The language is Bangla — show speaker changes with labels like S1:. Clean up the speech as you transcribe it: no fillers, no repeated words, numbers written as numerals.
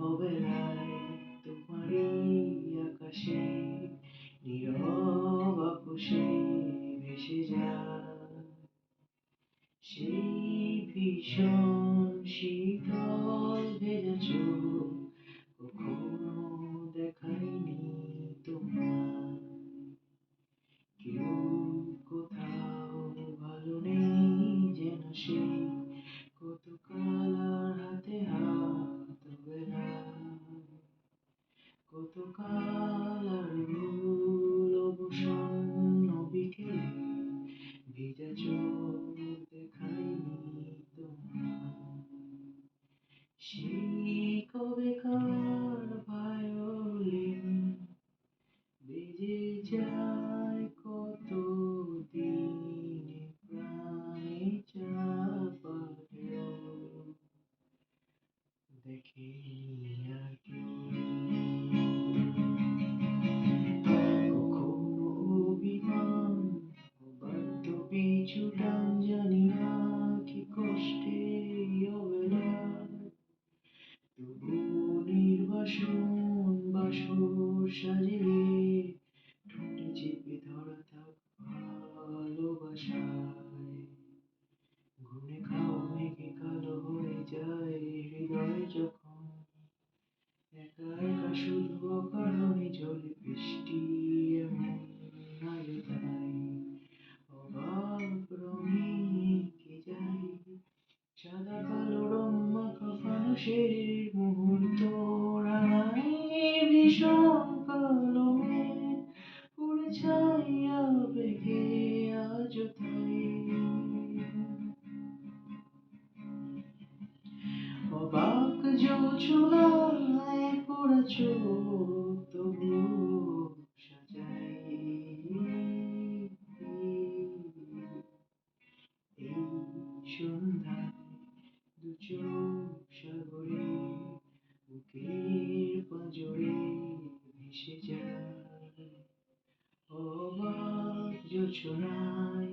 S1: অবেলায় তোমারই আকাশে নীরব আপোষে ভেসে যায় সেই ভীষণ শীতল ভেজা চোখ কখনো দেখায়নি তোমার কেউ কোথাও ভালো নেই যেন সে কতকাল আর হাতে হাত মেলায় কতকাল আর ভুল অবসন্ন বিকেলে ভিজা চোখ দেখায়নি তোমার সেই কবেকার ভায়োলিন বেজে যায় কত দিনে প্রাণে চাপা ঢেউ দেখেনি আর কেউ কখনো অভিমান বাদ্য পিছু টান জানি না কি কষ্টে অবেলায় তবুও নির্বাসন বাসর সাজিয়ে ঠোঁটে চেপে ধরা থাক ভালোবাসায় ঘুরে খাওয়া মেঘে কালো হয়ে যায় হৃদয় যখন একা একা শুধু অকারণে জলে বৃষ্টি এমন আলো তাই অবাক রঙে কে যায় সাদা কালো রং মাখা ফানুষের মুহূর্ত রাঙায় ভীষণ কালো মেঘ উড়ে ছায়া বেগে আজ তাই অবাক জোছনায় পড়া চোখ তবু সাজাই এই সন্ধ্যায় দু চোখ সাগরে বুকের পাঁজরে ভেসে যায় অবাক জোছনায়